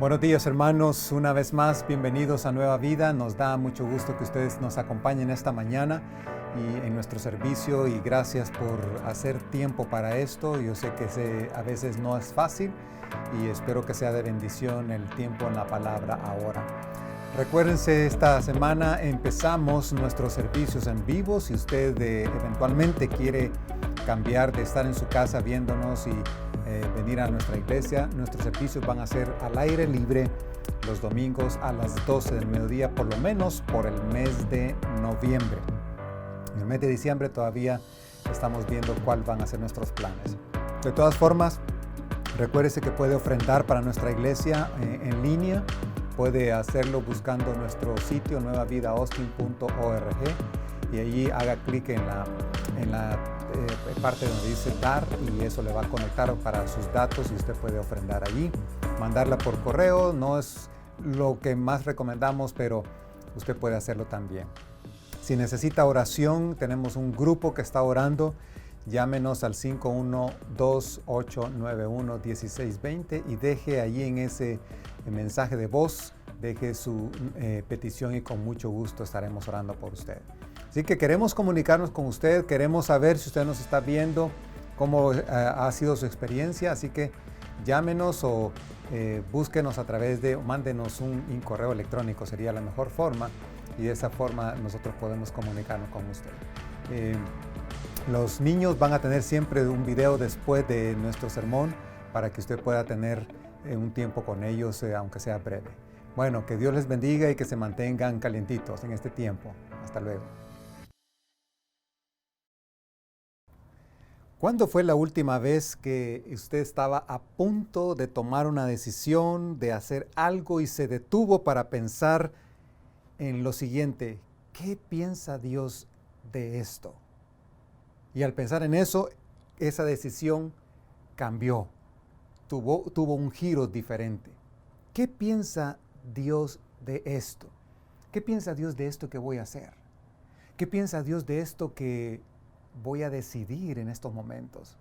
Buenos días, hermanos, una vez más bienvenidos a Nueva Vida. Nos da mucho gusto que ustedes nos acompañen esta mañana y en nuestro servicio, y gracias por hacer tiempo para esto. Yo sé que a veces no es fácil y espero que sea de bendición el tiempo en la palabra ahora. Recuérdense, esta semana empezamos nuestros servicios en vivo. Si usted eventualmente quiere cambiar de estar en su casa viéndonos y venir a nuestra iglesia, nuestros servicios van a ser al aire libre los domingos a las 12 del mediodía, por lo menos por el mes de noviembre. En el mes de diciembre todavía estamos viendo cuáles van a ser nuestros planes. De todas formas, recuérdese que puede ofrendar para nuestra iglesia en línea. Puede hacerlo buscando nuestro sitio nuevavidaaustin.org y allí haga clic en la parte donde dice dar, y eso le va a conectar para sus datos y usted puede ofrendar allí. Mandarla por correo no es lo que más recomendamos, pero usted puede hacerlo también. Si necesita oración, tenemos un grupo que está orando. Llámenos al 512-891-1620 y deje allí en ese mensaje de voz, deje su petición y con mucho gusto estaremos orando por usted. Así que queremos comunicarnos con usted, queremos saber si usted nos está viendo, cómo ha sido su experiencia, así que llámenos o búsquenos a través de, mándenos un correo electrónico, sería la mejor forma, y de esa forma nosotros podemos comunicarnos con usted. Los niños van a tener siempre un video después de nuestro sermón para que usted pueda tener un tiempo con ellos, aunque sea breve. Bueno, que Dios les bendiga y que se mantengan calientitos en este tiempo. Hasta luego. ¿Cuándo fue la última vez que usted estaba a punto de tomar una decisión, de hacer algo y se detuvo para pensar en lo siguiente? ¿Qué piensa Dios de esto? Y al pensar en eso, esa decisión cambió, tuvo un giro diferente. ¿Qué piensa Dios de esto? ¿Qué piensa Dios de esto que voy a hacer? ¿Qué piensa Dios de esto que voy a decidir en estos momentos?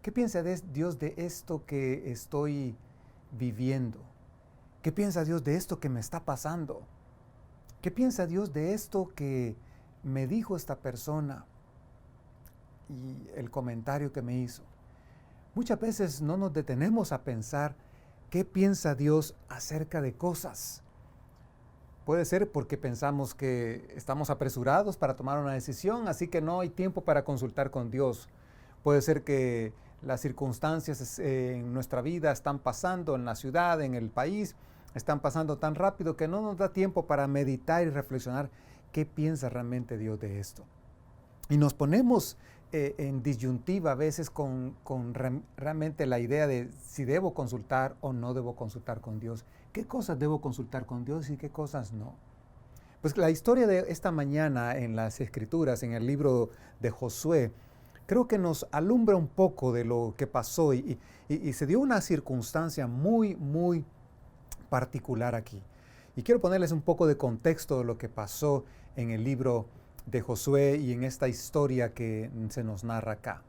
¿Qué piensa Dios de esto que estoy viviendo? ¿Qué piensa Dios de esto que me está pasando? ¿Qué piensa Dios de esto que me dijo esta persona y el comentario que me hizo? Muchas veces no nos detenemos a pensar qué piensa Dios acerca de cosas. Puede ser porque pensamos que estamos apresurados para tomar una decisión, así que no hay tiempo para consultar con Dios. Puede ser que las circunstancias en nuestra vida están pasando en la ciudad, en el país, están pasando tan rápido que no nos da tiempo para meditar y reflexionar qué piensa realmente Dios de esto. Y nos ponemos en disyuntiva a veces con realmente la idea de si debo consultar o no debo consultar con Dios. ¿Qué cosas debo consultar con Dios y qué cosas no? Pues la historia de esta mañana en las Escrituras, en el libro de Josué, creo que nos alumbra un poco de lo que pasó y se dio una circunstancia muy, muy particular aquí. Y quiero ponerles un poco de contexto de lo que pasó en el libro de Josué y en esta historia que se nos narra acá.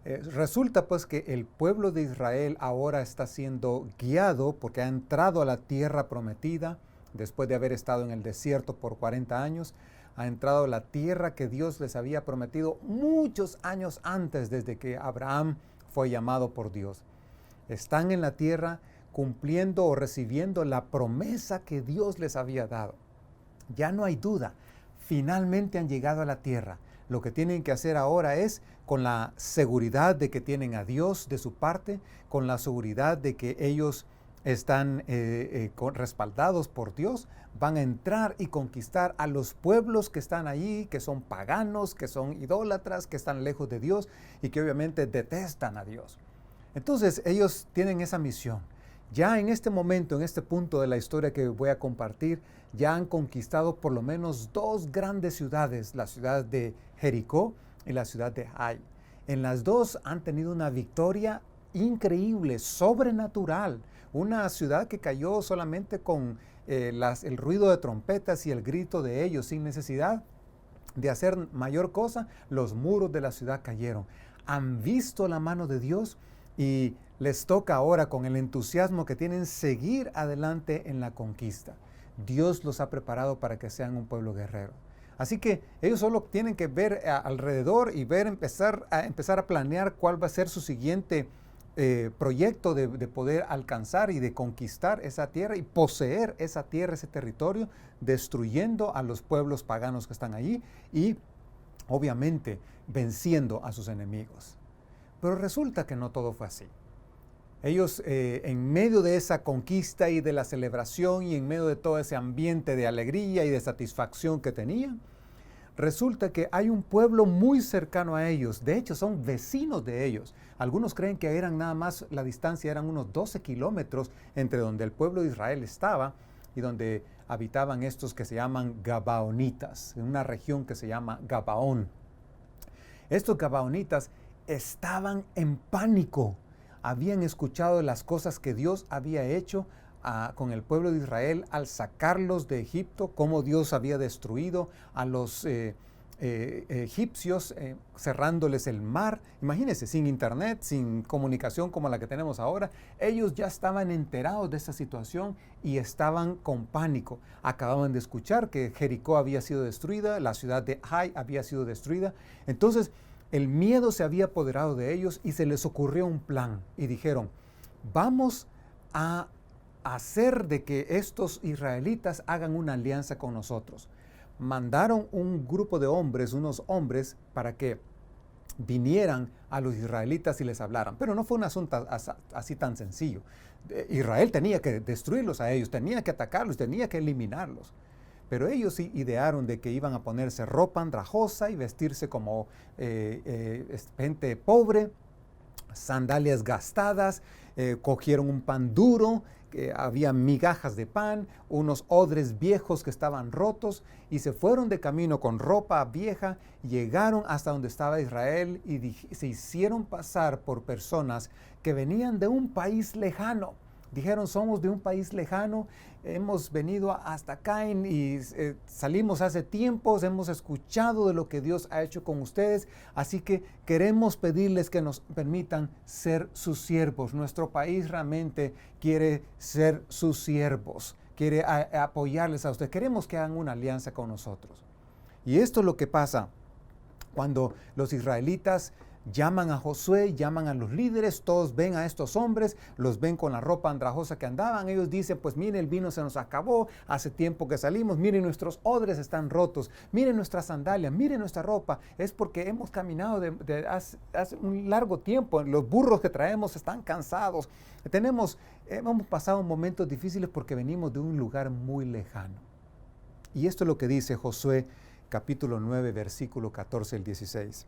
Resulta pues que el pueblo de Israel ahora está siendo guiado porque ha entrado a la tierra prometida después de haber estado en el desierto por 40 años. Ha entrado a la tierra que Dios les había prometido muchos años antes, desde que Abraham fue llamado por Dios. Están en la tierra cumpliendo o recibiendo la promesa que Dios les había dado. Ya no hay duda. Finalmente han llegado a la tierra. Lo que tienen que hacer ahora es, con la seguridad de que tienen a Dios de su parte, con la seguridad de que ellos están respaldados por Dios, van a entrar y conquistar a los pueblos que están allí, que son paganos, que son idólatras, que están lejos de Dios y que obviamente detestan a Dios. Entonces ellos tienen esa misión. Ya en este momento, en este punto de la historia que voy a compartir, ya han conquistado por lo menos dos grandes ciudades, la ciudad de Jericó y la ciudad de Ai. En las dos han tenido una victoria increíble, sobrenatural. Una ciudad que cayó solamente con el ruido de trompetas y el grito de ellos, sin necesidad de hacer mayor cosa. Los muros de la ciudad cayeron. Han visto la mano de Dios y les toca ahora, con el entusiasmo que tienen, seguir adelante en la conquista. Dios los ha preparado para que sean un pueblo guerrero. Así que ellos solo tienen que ver alrededor y empezar a planear cuál va a ser su siguiente proyecto de poder alcanzar y de conquistar esa tierra y poseer esa tierra, ese territorio, destruyendo a los pueblos paganos que están allí y obviamente venciendo a sus enemigos. Pero resulta que no todo fue así. Ellos, en medio de esa conquista y de la celebración y en medio de todo ese ambiente de alegría y de satisfacción que tenían, resulta que hay un pueblo muy cercano a ellos. De hecho, son vecinos de ellos. Algunos creen que eran nada más, la distancia eran unos 12 kilómetros entre donde el pueblo de Israel estaba y donde habitaban estos que se llaman Gabaonitas, en una región que se llama Gabaón. Estos Gabaonitas estaban en pánico. Habían escuchado las cosas que Dios había hecho con el pueblo de Israel al sacarlos de Egipto, cómo Dios había destruido a los egipcios, cerrándoles el mar. Imagínense, sin internet, sin comunicación como la que tenemos ahora, ellos ya estaban enterados de esta situación y estaban con pánico. Acababan de escuchar que Jericó había sido destruida, la ciudad de Ai había sido destruida. Entonces, el miedo se había apoderado de ellos y se les ocurrió un plan. Y dijeron, vamos a hacer de que estos israelitas hagan una alianza con nosotros. Mandaron un grupo de hombres, unos hombres, para que vinieran a los israelitas y les hablaran. Pero no fue un asunto así tan sencillo. Israel tenía que destruirlos a ellos, tenía que atacarlos, tenía que eliminarlos. Pero ellos sí idearon de que iban a ponerse ropa andrajosa y vestirse como gente pobre, sandalias gastadas, cogieron un pan duro, había migajas de pan, unos odres viejos que estaban rotos y se fueron de camino con ropa vieja, llegaron hasta donde estaba Israel y se hicieron pasar por personas que venían de un país lejano. Dijeron, somos de un país lejano, hemos venido hasta acá y salimos hace tiempos, hemos escuchado de lo que Dios ha hecho con ustedes, así que queremos pedirles que nos permitan ser sus siervos. Nuestro país realmente quiere ser sus siervos, quiere apoyarles a ustedes. Queremos que hagan una alianza con nosotros. Y esto es lo que pasa cuando los israelitas llaman a Josué, llaman a los líderes, todos ven a estos hombres, los ven con la ropa andrajosa que andaban, ellos dicen, pues miren, el vino se nos acabó, hace tiempo que salimos, miren nuestros odres están rotos, miren nuestras sandalias, miren nuestra ropa, es porque hemos caminado hace un largo tiempo, los burros que traemos están cansados, hemos pasado momentos difíciles porque venimos de un lugar muy lejano. Y esto es lo que dice Josué capítulo 9, versículo 14 al 16.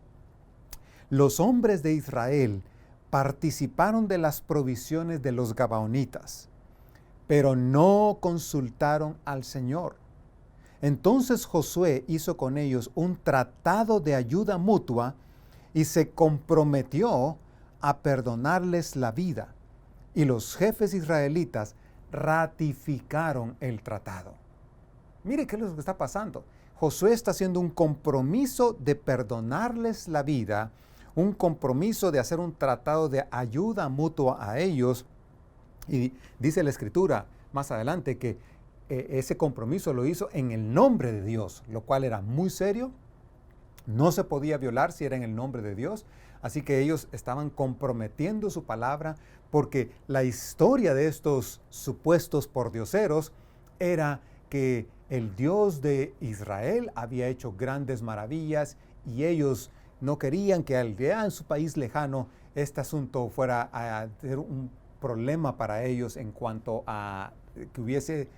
Los hombres de Israel participaron de las provisiones de los Gabaonitas, pero no consultaron al Señor. Entonces Josué hizo con ellos un tratado de ayuda mutua y se comprometió a perdonarles la vida. Y los jefes israelitas ratificaron el tratado. Mire qué es lo que está pasando. Josué está haciendo un compromiso de perdonarles la vida, un compromiso de hacer un tratado de ayuda mutua a ellos. Y dice la Escritura más adelante que ese compromiso lo hizo en el nombre de Dios, lo cual era muy serio. No se podía violar si era en el nombre de Dios. Así que ellos estaban comprometiendo su palabra porque la historia de estos supuestos pordioseros era que el Dios de Israel había hecho grandes maravillas y ellos no querían que en su país lejano este asunto fuera a ser un problema para ellos en cuanto a que hubiese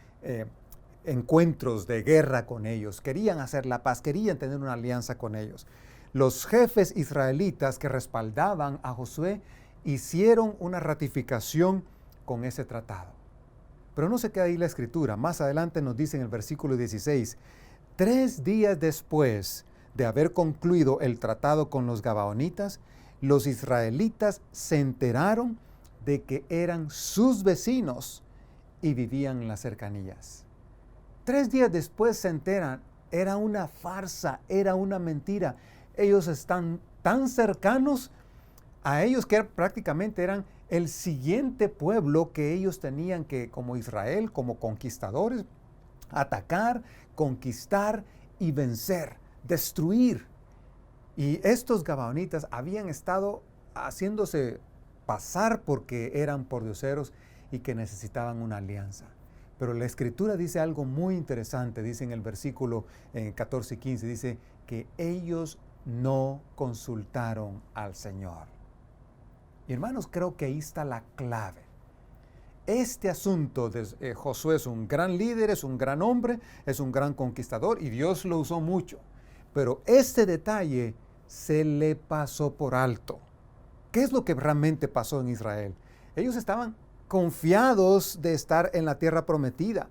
encuentros de guerra con ellos. Querían hacer la paz, querían tener una alianza con ellos. Los jefes israelitas que respaldaban a Josué hicieron una ratificación con ese tratado. Pero no se queda ahí la Escritura. Más adelante nos dice en el versículo 16, 3 días después de haber concluido el tratado con los Gabaonitas, los israelitas se enteraron de que eran sus vecinos y vivían en las cercanías. 3 días después se enteran, era una farsa, era una mentira. Ellos están tan cercanos a ellos que prácticamente eran el siguiente pueblo que ellos tenían que, como Israel, como conquistadores, atacar, conquistar y vencer, destruir. Y estos gabaonitas habían estado haciéndose pasar porque eran pordioseros y que necesitaban una alianza. Pero la Escritura dice algo muy interesante, dice en el versículo 14 y 15, dice que ellos no consultaron al Señor. Y hermanos, creo que ahí está la clave. Este asunto de Josué es un gran líder, es un gran hombre, es un gran conquistador y Dios lo usó mucho. Pero este detalle se le pasó por alto. ¿Qué es lo que realmente pasó en Israel? Ellos estaban confiados de estar en la tierra prometida.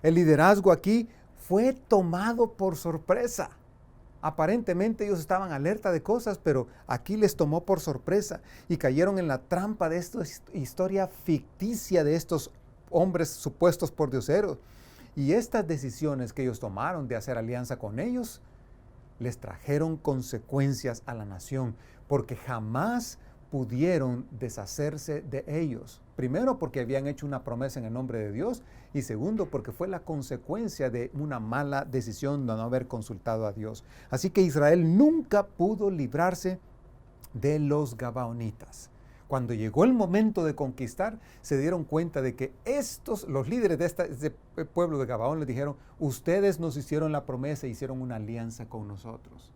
El liderazgo aquí fue tomado por sorpresa. Aparentemente ellos estaban alerta de cosas, pero aquí les tomó por sorpresa y cayeron en la trampa de esta historia ficticia de estos hombres supuestos pordioseros. Y estas decisiones que ellos tomaron de hacer alianza con ellos les trajeron consecuencias a la nación, porque jamás pudieron deshacerse de ellos. Primero, porque habían hecho una promesa en el nombre de Dios, y segundo, porque fue la consecuencia de una mala decisión de no haber consultado a Dios. Así que Israel nunca pudo librarse de los gabaonitas. Cuando llegó el momento de conquistar, se dieron cuenta de que los líderes de este pueblo de Gabaón les dijeron: ustedes nos hicieron la promesa, hicieron una alianza con nosotros.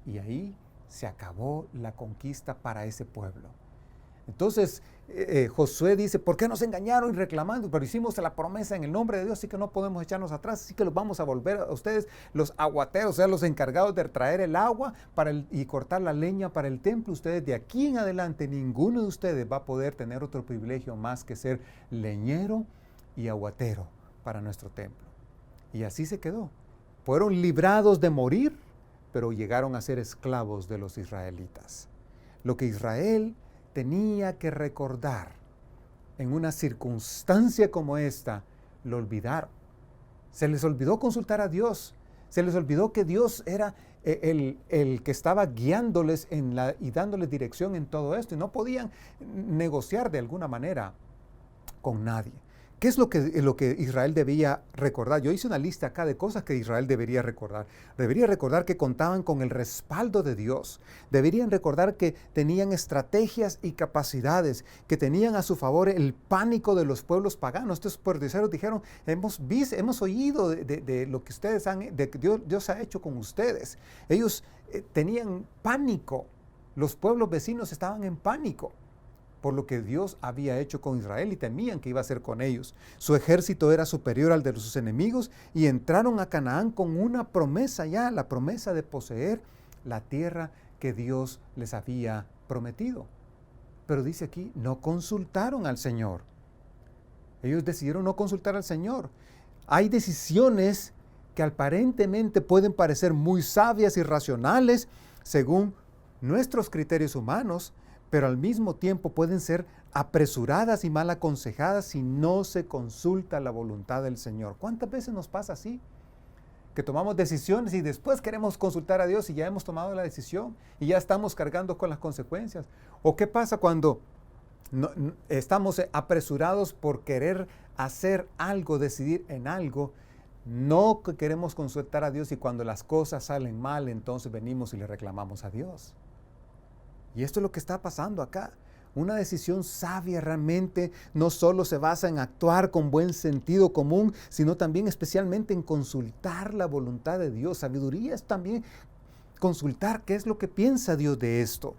Y ahí se acabó la conquista para ese pueblo. Entonces Josué dice: ¿por qué nos engañaron y reclamando? Pero hicimos la promesa en el nombre de Dios, así que no podemos echarnos atrás, así que los vamos a volver a ustedes, los aguateros, o sea, los encargados de traer el agua y cortar la leña para el templo. Ustedes de aquí en adelante, ninguno de ustedes va a poder tener otro privilegio más que ser leñero y aguatero para nuestro templo. Y así se quedó. Fueron librados de morir, pero llegaron a ser esclavos de los israelitas. Lo que Israel tenía que recordar en una circunstancia como esta, lo olvidaron. Se les olvidó consultar a Dios. Se les olvidó que Dios era el que estaba guiándoles y dándoles dirección en todo esto. Y no podían negociar de alguna manera con nadie. ¿Qué es lo que Israel debía recordar? Yo hice una lista acá de cosas que Israel debería recordar. Debería recordar que contaban con el respaldo de Dios. Deberían recordar que tenían estrategias y capacidades, que tenían a su favor el pánico de los pueblos paganos. Estos pordioseros dijeron: hemos oído de lo que ustedes de que Dios ha hecho con ustedes. Ellos tenían pánico. Los pueblos vecinos estaban en pánico por lo que Dios había hecho con Israel y temían que iba a hacer con ellos. Su ejército era superior al de sus enemigos y entraron a Canaán con una promesa ya, la promesa de poseer la tierra que Dios les había prometido. Pero dice aquí, no consultaron al Señor. Ellos decidieron no consultar al Señor. Hay decisiones que aparentemente pueden parecer muy sabias y racionales según nuestros criterios humanos, pero al mismo tiempo pueden ser apresuradas y mal aconsejadas si no se consulta la voluntad del Señor. ¿Cuántas veces nos pasa así? Que tomamos decisiones y después queremos consultar a Dios y ya hemos tomado la decisión y ya estamos cargando con las consecuencias. ¿O qué pasa cuando estamos apresurados por querer hacer algo, decidir en algo? No queremos consultar a Dios y cuando las cosas salen mal, entonces venimos y le reclamamos a Dios. Y esto es lo que está pasando acá. Una decisión sabia realmente no solo se basa en actuar con buen sentido común, sino también especialmente en consultar la voluntad de Dios. Sabiduría es también consultar qué es lo que piensa Dios de esto.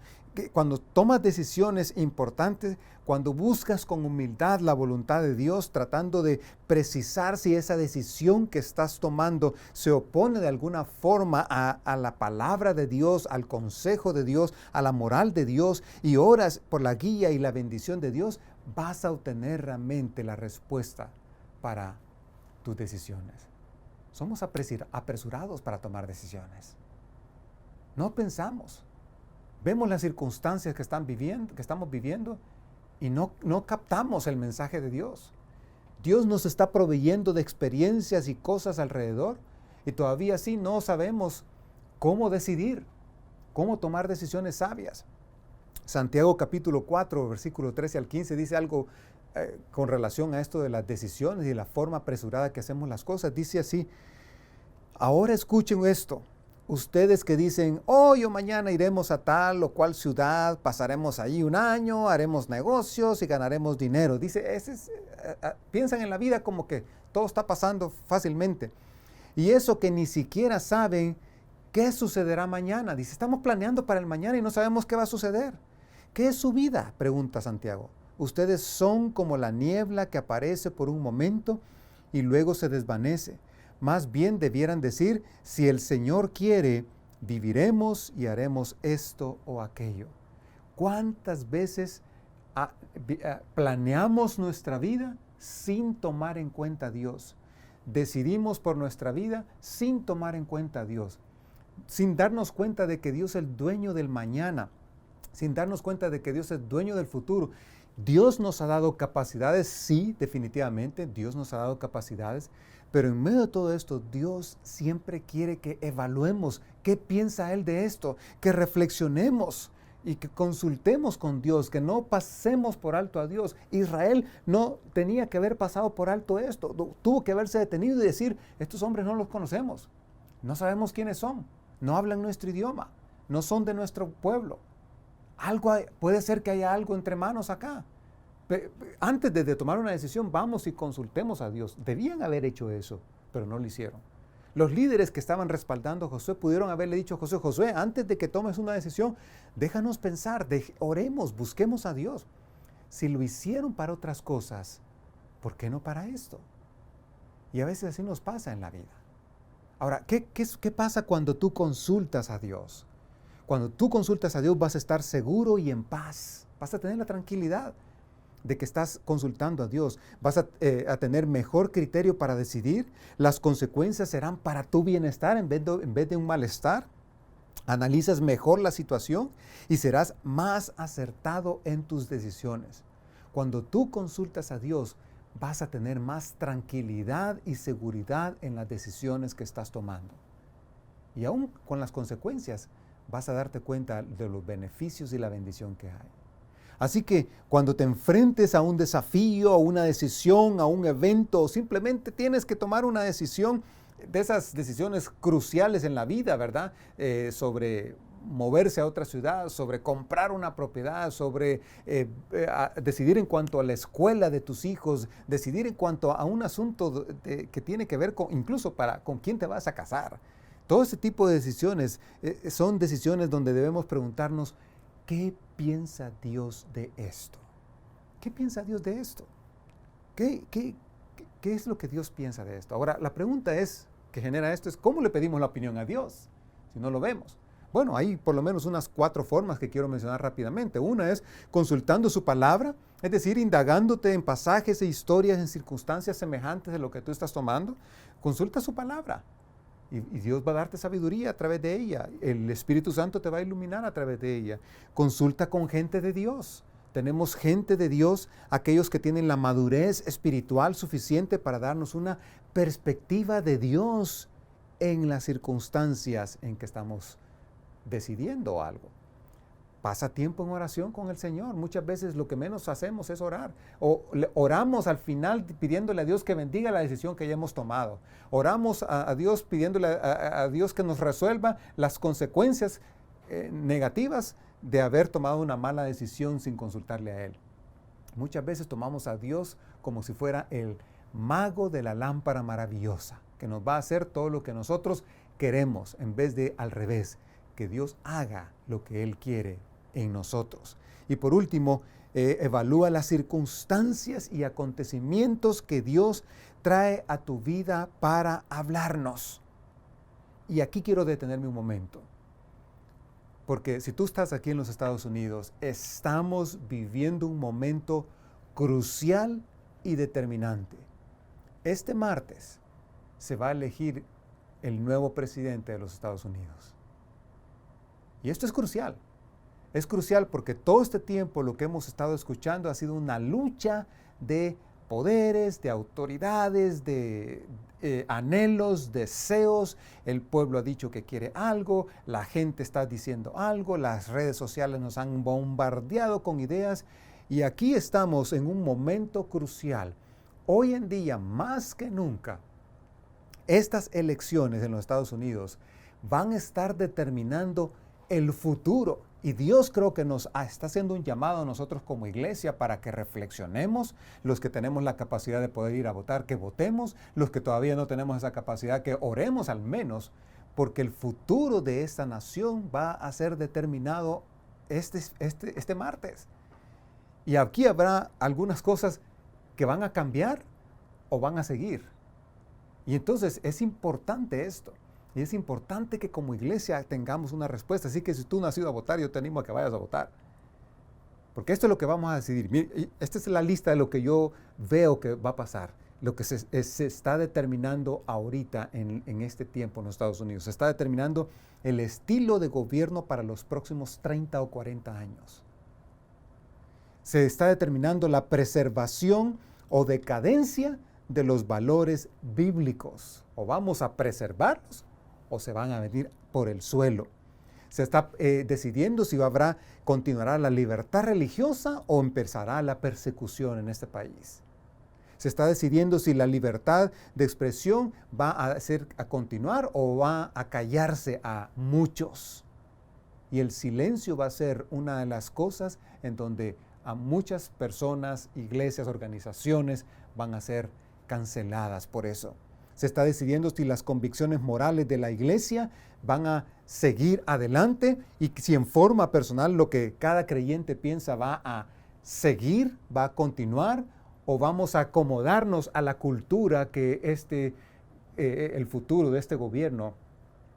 Cuando tomas decisiones importantes, cuando buscas con humildad la voluntad de Dios, tratando de precisar si esa decisión que estás tomando se opone de alguna forma a la palabra de Dios, al consejo de Dios, a la moral de Dios, y oras por la guía y la bendición de Dios, vas a obtener realmente la respuesta para tus decisiones. Somos apresurados para tomar decisiones. No pensamos. Vemos las circunstancias que estamos viviendo y no captamos el mensaje de Dios. Dios nos está proveyendo de experiencias y cosas alrededor y todavía así no sabemos cómo decidir, cómo tomar decisiones sabias. Santiago capítulo 4, versículo 13 al 15 dice algo con relación a esto de las decisiones y la forma apresurada que hacemos las cosas. Dice así: ahora escuchen esto, ustedes que dicen, hoy o mañana iremos a tal o cual ciudad, pasaremos allí un año, haremos negocios y ganaremos dinero. Dice, piensan en la vida como que todo está pasando fácilmente. Y eso que ni siquiera saben qué sucederá mañana. Dice, estamos planeando para el mañana y no sabemos qué va a suceder. ¿Qué es su vida?, pregunta Santiago. Ustedes son como la niebla que aparece por un momento y luego se desvanece. Más bien debieran decir, si el Señor quiere, viviremos y haremos esto o aquello. ¿Cuántas veces planeamos nuestra vida sin tomar en cuenta a Dios? Decidimos por nuestra vida sin tomar en cuenta a Dios, sin darnos cuenta de que Dios es el dueño del mañana, sin darnos cuenta de que Dios es dueño del futuro. Dios nos ha dado capacidades, sí, definitivamente, Dios nos ha dado capacidades, pero en medio de todo esto, Dios siempre quiere que evaluemos qué piensa Él de esto, que reflexionemos y que consultemos con Dios, que no pasemos por alto a Dios. Israel no tenía que haber pasado por alto esto, tuvo que haberse detenido y decir, estos hombres no los conocemos, no sabemos quiénes son, no hablan nuestro idioma, no son de nuestro pueblo. Puede ser que haya algo entre manos acá. Antes de tomar una decisión, vamos y consultemos a Dios. Debían haber hecho eso, pero no lo hicieron. Los líderes que estaban respaldando a Josué pudieron haberle dicho a Josué, Josué, antes de que tomes una decisión, déjanos pensar, oremos, busquemos a Dios. Si lo hicieron para otras cosas, ¿por qué no para esto? Y a veces así nos pasa en la vida. Ahora, ¿qué pasa cuando tú consultas a Dios? Cuando tú consultas a Dios vas a estar seguro y en paz. Vas a tener la tranquilidad de que estás consultando a Dios. Vas a tener mejor criterio para decidir. Las consecuencias serán para tu bienestar en vez de un malestar. Analizas mejor la situación y serás más acertado en tus decisiones. Cuando tú consultas a Dios, vas a tener más tranquilidad y seguridad en las decisiones que estás tomando. Y aún con las consecuencias, vas a darte cuenta de los beneficios y la bendición que hay. Así que cuando te enfrentes a un desafío, a una decisión, a un evento, o simplemente tienes que tomar una decisión, de esas decisiones cruciales en la vida, ¿verdad? Sobre moverse a otra ciudad, sobre comprar una propiedad, sobre decidir en cuanto a la escuela de tus hijos, decidir en cuanto a un asunto que tiene que ver incluso con quién te vas a casar. Todo ese tipo de decisiones son decisiones donde debemos preguntarnos, ¿qué piensa Dios de esto? ¿Qué piensa Dios de esto? ¿Qué es lo que Dios piensa de esto? Ahora, la pregunta que genera esto es, ¿cómo le pedimos la opinión a Dios si no lo vemos? Bueno, hay por lo menos unas 4 formas que quiero mencionar rápidamente. Una es consultando su palabra, es decir, indagándote en pasajes e historias, en circunstancias semejantes de lo que tú estás tomando. Consulta su palabra. Y Dios va a darte sabiduría a través de ella. El Espíritu Santo te va a iluminar a través de ella. Consulta con gente de Dios. Tenemos gente de Dios, aquellos que tienen la madurez espiritual suficiente para darnos una perspectiva de Dios en las circunstancias en que estamos decidiendo algo. Pasa tiempo en oración con el Señor. Muchas veces lo que menos hacemos es orar. O oramos al final pidiéndole a Dios que bendiga la decisión que ya hemos tomado. Oramos a Dios pidiéndole a Dios que nos resuelva las consecuencias negativas de haber tomado una mala decisión sin consultarle a Él. Muchas veces tomamos a Dios como si fuera el mago de la lámpara maravillosa, que nos va a hacer todo lo que nosotros queremos, en vez de al revés, que Dios haga lo que Él quiere en nosotros. Y por último, evalúa las circunstancias y acontecimientos que Dios trae a tu vida para hablarnos. Y aquí quiero detenerme un momento, porque si tú estás aquí en los Estados Unidos, estamos viviendo un momento crucial y determinante. Este martes se va a elegir el nuevo presidente de los Estados Unidos. Y esto es crucial. Es crucial porque todo este tiempo lo que hemos estado escuchando ha sido una lucha de poderes, de autoridades, de anhelos, deseos. El pueblo ha dicho que quiere algo, la gente está diciendo algo, las redes sociales nos han bombardeado con ideas y aquí estamos en un momento crucial. Hoy en día, más que nunca, estas elecciones en los Estados Unidos van a estar determinando el futuro. Y Dios creo que nos está haciendo un llamado a nosotros como iglesia para que reflexionemos, los que tenemos la capacidad de poder ir a votar, que votemos, los que todavía no tenemos esa capacidad, que oremos al menos, porque el futuro de esta nación va a ser determinado este martes. Y aquí habrá algunas cosas que van a cambiar o van a seguir. Y entonces es importante esto. Y es importante que como iglesia tengamos una respuesta. Así que si tú no has ido a votar, yo te animo a que vayas a votar. Porque esto es lo que vamos a decidir. Mire, esta es la lista de lo que yo veo que va a pasar. Lo que se está determinando ahorita en este tiempo en los Estados Unidos. Se está determinando el estilo de gobierno para los próximos 30 o 40 años. Se está determinando la preservación o decadencia de los valores bíblicos. O vamos a preservarlos o se van a venir por el suelo. Se está decidiendo si continuará la libertad religiosa o empezará la persecución en este país. Se está decidiendo si la libertad de expresión va a continuar o va a callarse a muchos. Y el silencio va a ser una de las cosas en donde a muchas personas, iglesias, organizaciones van a ser canceladas por eso. Se está decidiendo si las convicciones morales de la iglesia van a seguir adelante y si en forma personal lo que cada creyente piensa va a seguir, va a continuar o vamos a acomodarnos a la cultura que el futuro de este gobierno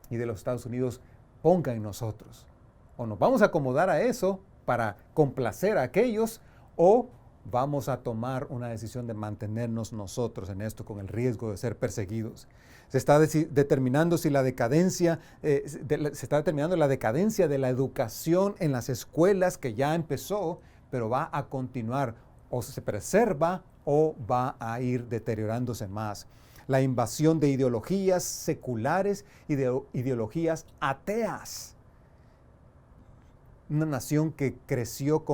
y de los Estados Unidos ponga en nosotros. O nos vamos a acomodar a eso para complacer a aquellos o vamos a tomar una decisión de mantenernos nosotros en esto con el riesgo de ser perseguidos. Se está determinando si la decadencia, se está determinando la decadencia de la educación en las escuelas que ya empezó, pero va a continuar o se preserva o va a ir deteriorándose más. La invasión de ideologías seculares y de ideologías ateas. Una nación que creció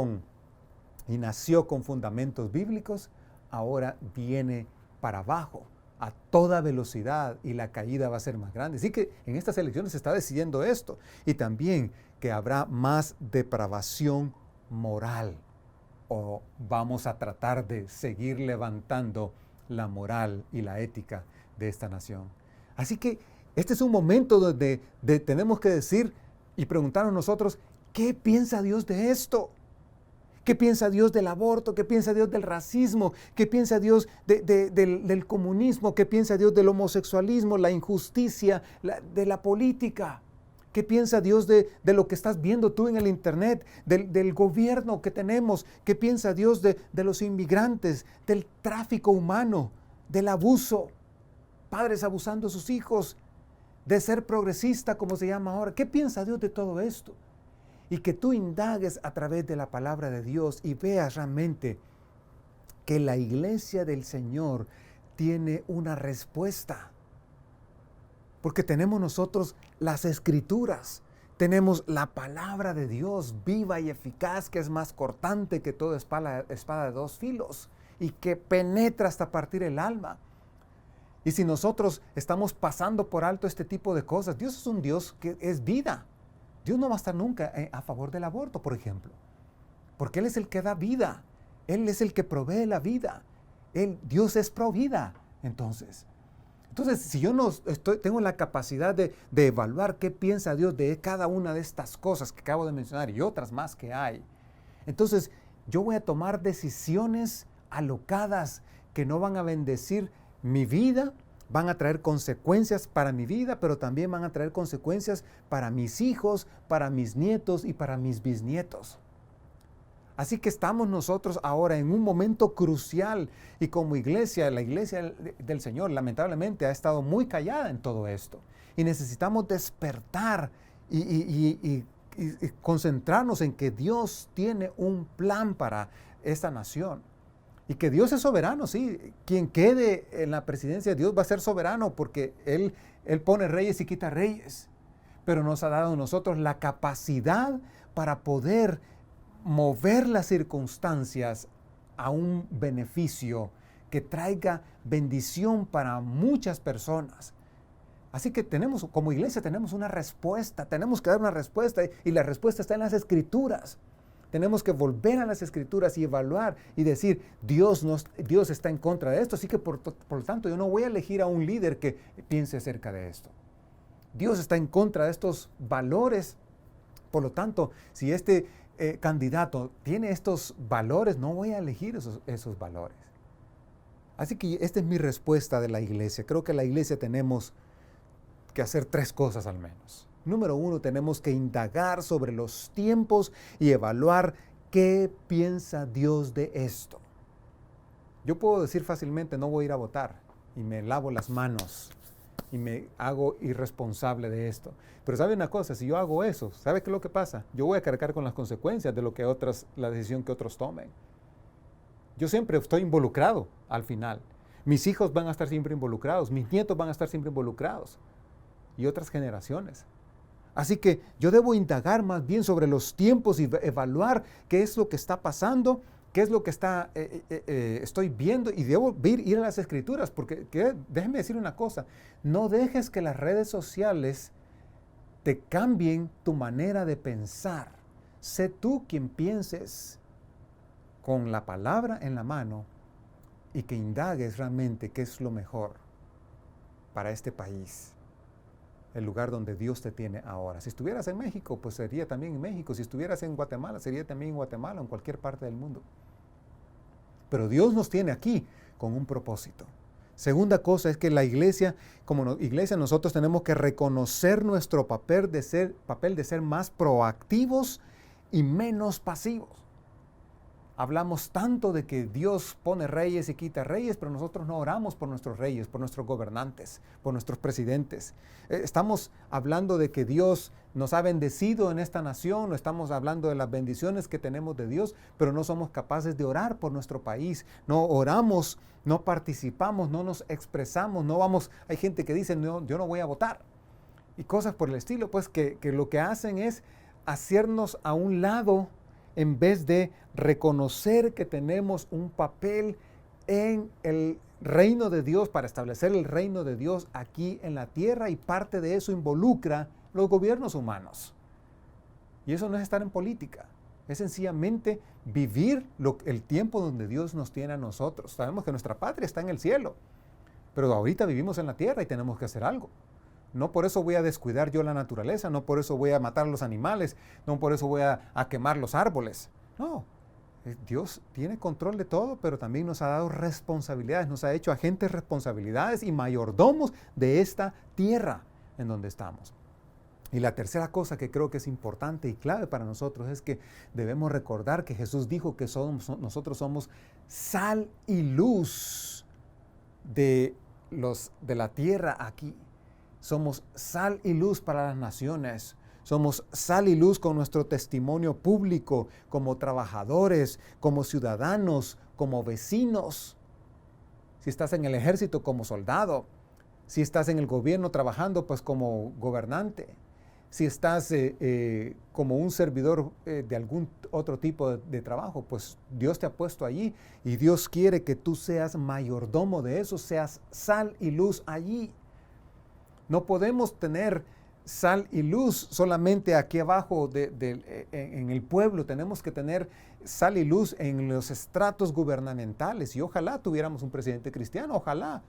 y nació con fundamentos bíblicos, ahora viene para abajo a toda velocidad y la caída va a ser más grande. Así que en estas elecciones se está decidiendo esto y también que habrá más depravación moral o vamos a tratar de seguir levantando la moral y la ética de esta nación. Así que este es un momento donde tenemos que decir y preguntarnos nosotros, ¿qué piensa Dios de esto? ¿Qué piensa Dios del aborto? ¿Qué piensa Dios del racismo? ¿Qué piensa Dios del comunismo? ¿Qué piensa Dios del homosexualismo, la injusticia, de la política? ¿Qué piensa Dios de lo que estás viendo tú en el internet, del gobierno que tenemos? ¿Qué piensa Dios de los inmigrantes, del tráfico humano, del abuso? Padres abusando a sus hijos, de ser progresista como se llama ahora. ¿Qué piensa Dios de todo esto? Y que tú indagues a través de la palabra de Dios y veas realmente que la iglesia del Señor tiene una respuesta. Porque tenemos nosotros las escrituras, tenemos la palabra de Dios viva y eficaz que es más cortante que toda espada de dos filos y que penetra hasta partir el alma. Y si nosotros estamos pasando por alto este tipo de cosas, Dios es un Dios que es vida. Dios no va a estar nunca a favor del aborto, por ejemplo, porque Él es el que da vida, Él es el que provee la vida, Dios es pro vida. Entonces, si yo no tengo la capacidad de evaluar qué piensa Dios de cada una de estas cosas que acabo de mencionar y otras más que hay, entonces yo voy a tomar decisiones alocadas que no van a bendecir mi vida, van a traer consecuencias para mi vida, pero también van a traer consecuencias para mis hijos, para mis nietos y para mis bisnietos. Así que estamos nosotros ahora en un momento crucial y como iglesia, la iglesia del Señor lamentablemente ha estado muy callada en todo esto. Y necesitamos despertar y concentrarnos en que Dios tiene un plan para esta nación. Y que Dios es soberano, sí. Quien quede en la presidencia de Dios va a ser soberano porque Él pone reyes y quita reyes. Pero nos ha dado a nosotros la capacidad para poder mover las circunstancias a un beneficio que traiga bendición para muchas personas. Así que como iglesia tenemos una respuesta, tenemos que dar una respuesta y la respuesta está en las Escrituras. Tenemos que volver a las Escrituras y evaluar y decir, Dios está en contra de esto, así que por lo tanto yo no voy a elegir a un líder que piense acerca de esto. Dios está en contra de estos valores, por lo tanto, si este candidato tiene estos valores, no voy a elegir esos valores. Así que esta es mi respuesta de la iglesia. Creo que la iglesia tenemos que hacer 3 cosas al menos. Número 1, tenemos que indagar sobre los tiempos y evaluar qué piensa Dios de esto. Yo puedo decir fácilmente, no voy a ir a votar y me lavo las manos y me hago irresponsable de esto. Pero ¿sabe una cosa? Si yo hago eso, ¿sabe qué es lo que pasa? Yo voy a cargar con las consecuencias de la decisión que otros tomen. Yo siempre estoy involucrado al final. Mis hijos van a estar siempre involucrados, mis nietos van a estar siempre involucrados y otras generaciones. Así que yo debo indagar más bien sobre los tiempos y evaluar qué es lo que está pasando, qué es lo que estoy viendo y debo ir a las Escrituras, porque déjeme decir una cosa, no dejes que las redes sociales te cambien tu manera de pensar. Sé tú quien pienses con la palabra en la mano y que indagues realmente qué es lo mejor para este país, el lugar donde Dios te tiene ahora. Si estuvieras en México, pues sería también en México. Si estuvieras en Guatemala, sería también en Guatemala o en cualquier parte del mundo. Pero Dios nos tiene aquí con un propósito. Segunda cosa es que la iglesia, iglesia, nosotros tenemos que reconocer nuestro papel de ser más proactivos y menos pasivos. Hablamos tanto de que Dios pone reyes y quita reyes, pero nosotros no oramos por nuestros reyes, por nuestros gobernantes, por nuestros presidentes. Estamos hablando de que Dios nos ha bendecido en esta nación, estamos hablando de las bendiciones que tenemos de Dios, pero no somos capaces de orar por nuestro país. No oramos, no participamos, no nos expresamos, no vamos. Hay gente que dice, no, yo no voy a votar. Y cosas por el estilo, pues que lo que hacen es hacernos a un lado en vez de reconocer que tenemos un papel en el reino de Dios para establecer el reino de Dios aquí en la tierra, y parte de eso involucra los gobiernos humanos. Y eso no es estar en política, es sencillamente vivir el tiempo donde Dios nos tiene a nosotros. Sabemos que nuestra patria está en el cielo, pero ahorita vivimos en la tierra y tenemos que hacer algo. No por eso voy a descuidar yo la naturaleza, no por eso voy a matar los animales, no por eso voy a quemar los árboles. No, Dios tiene control de todo, pero también nos ha dado responsabilidades, nos ha hecho agentes responsabilidades y mayordomos de esta tierra en donde estamos. Y la tercera cosa que creo que es importante y clave para nosotros es que debemos recordar que Jesús dijo que nosotros somos sal y luz de la tierra aquí. Somos sal y luz para las naciones. Somos sal y luz con nuestro testimonio público, como trabajadores, como ciudadanos, como vecinos. Si estás en el ejército, como soldado. Si estás en el gobierno trabajando, pues como gobernante. Si estás como un servidor de algún otro tipo de trabajo, pues Dios te ha puesto allí y Dios quiere que tú seas mayordomo de eso, seas sal y luz allí. No podemos tener sal y luz solamente aquí abajo en el pueblo. Tenemos que tener sal y luz en los estratos gubernamentales. Y ojalá tuviéramos un presidente cristiano, ojalá.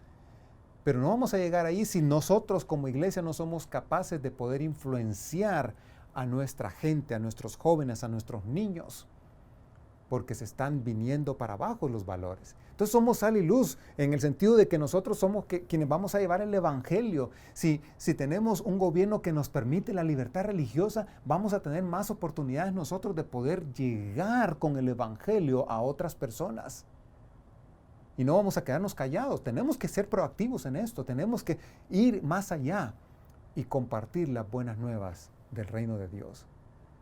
Pero no vamos a llegar ahí si nosotros como iglesia no somos capaces de poder influenciar a nuestra gente, a nuestros jóvenes, a nuestros niños, porque se están viniendo para abajo los valores. Entonces somos sal y luz en el sentido de que nosotros somos quienes vamos a llevar el evangelio. Si tenemos un gobierno que nos permite la libertad religiosa, vamos a tener más oportunidades nosotros de poder llegar con el evangelio a otras personas. Y no vamos a quedarnos callados. Tenemos que ser proactivos en esto. Tenemos que ir más allá y compartir las buenas nuevas del reino de Dios.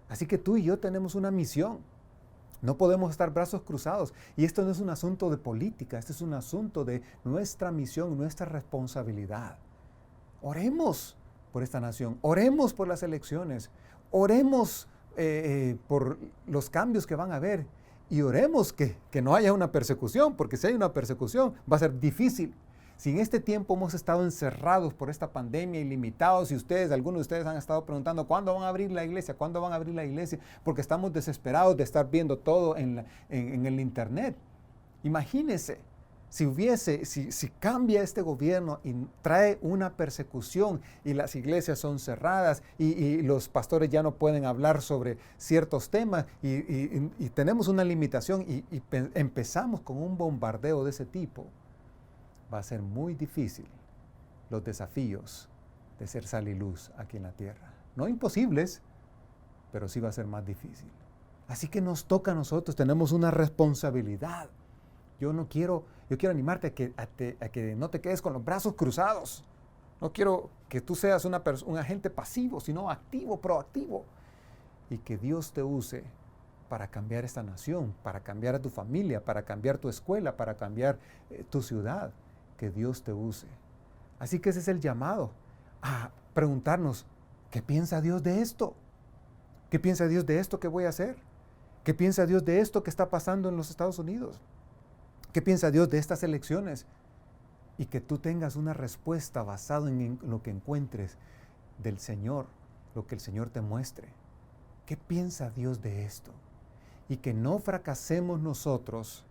Así que tú y yo tenemos una misión. No podemos estar brazos cruzados. Y esto no es un asunto de política, este es un asunto de nuestra misión, nuestra responsabilidad. Oremos por esta nación, oremos por las elecciones, oremos por los cambios que van a haber y oremos que no haya una persecución, porque si hay una persecución va a ser difícil. Si en este tiempo hemos estado encerrados por esta pandemia y limitados, y algunos de ustedes han estado preguntando, ¿cuándo van a abrir la iglesia? ¿Cuándo van a abrir la iglesia? Porque estamos desesperados de estar viendo todo en el internet. Imagínense, si cambia este gobierno y trae una persecución y las iglesias son cerradas y los pastores ya no pueden hablar sobre ciertos temas y tenemos una limitación y empezamos con un bombardeo de ese tipo, va a ser muy difícil los desafíos de ser sal y luz aquí en la tierra. No imposibles, pero sí va a ser más difícil. Así que nos toca a nosotros, tenemos una responsabilidad. Yo quiero animarte a que no te quedes con los brazos cruzados. No quiero que tú seas un agente pasivo, sino activo, proactivo. Y que Dios te use para cambiar esta nación, para cambiar a tu familia, para cambiar tu escuela, para cambiar tu ciudad. Que Dios te use. Así que ese es el llamado a preguntarnos, ¿qué piensa Dios de esto? ¿Qué piensa Dios de esto que voy a hacer? ¿Qué piensa Dios de esto que está pasando en los Estados Unidos? ¿Qué piensa Dios de estas elecciones? Y que tú tengas una respuesta basada en lo que encuentres del Señor, lo que el Señor te muestre. ¿Qué piensa Dios de esto? Y que no fracasemos nosotros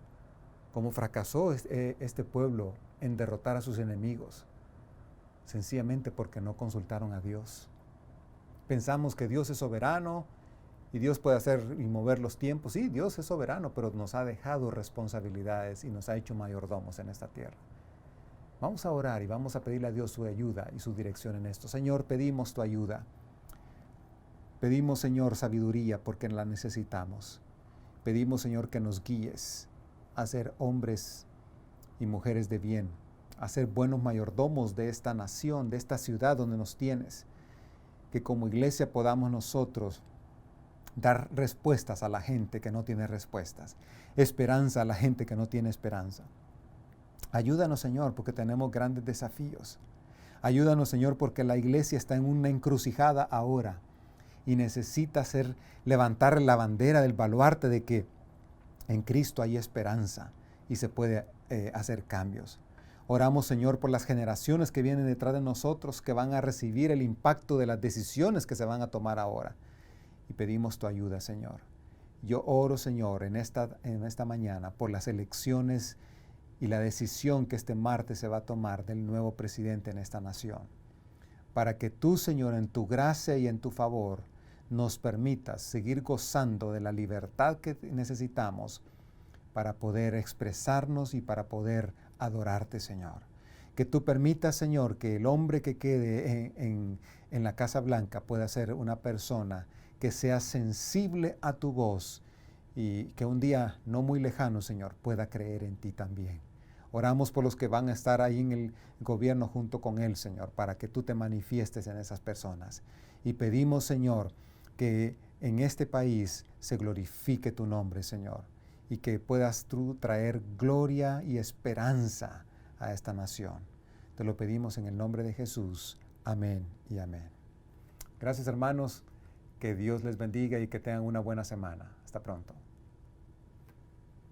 como fracasó este pueblo en derrotar a sus enemigos, sencillamente porque no consultaron a Dios. Pensamos que Dios es soberano y Dios puede hacer y mover los tiempos. Sí, Dios es soberano, pero nos ha dejado responsabilidades y nos ha hecho mayordomos en esta tierra. Vamos a orar y vamos a pedirle a Dios su ayuda y su dirección en esto. Señor, pedimos tu ayuda. Pedimos, Señor, sabiduría porque la necesitamos. Pedimos, Señor, que nos guíes a ser hombres y mujeres de bien, a ser buenos mayordomos de esta nación, de esta ciudad donde nos tienes. Que como iglesia podamos nosotros dar respuestas a la gente que no tiene respuestas, esperanza a la gente que no tiene esperanza. Ayúdanos, Señor, porque tenemos grandes desafíos. Ayúdanos, Señor, porque la iglesia está en una encrucijada ahora y necesita levantar la bandera del baluarte de que en Cristo hay esperanza y se puede hacer cambios. Oramos, Señor, por las generaciones que vienen detrás de nosotros, que van a recibir el impacto de las decisiones que se van a tomar ahora. Y pedimos tu ayuda, Señor. Yo oro, Señor, en esta mañana por las elecciones y la decisión que este martes se va a tomar del nuevo presidente en esta nación. Para que tú, Señor, en tu gracia y en tu favor, nos permitas seguir gozando de la libertad que necesitamos para poder expresarnos y para poder adorarte, Señor. Que tú permitas, Señor, que el hombre que quede en la Casa Blanca pueda ser una persona que sea sensible a tu voz y que un día no muy lejano, Señor, pueda creer en ti también. Oramos por los que van a estar ahí en el gobierno junto con él, Señor, para que tú te manifiestes en esas personas. Y pedimos, Señor, que en este país se glorifique tu nombre, Señor, y que puedas tú traer gloria y esperanza a esta nación. Te lo pedimos en el nombre de Jesús. Amén y amén. Gracias, hermanos. Que Dios les bendiga y que tengan una buena semana. Hasta pronto.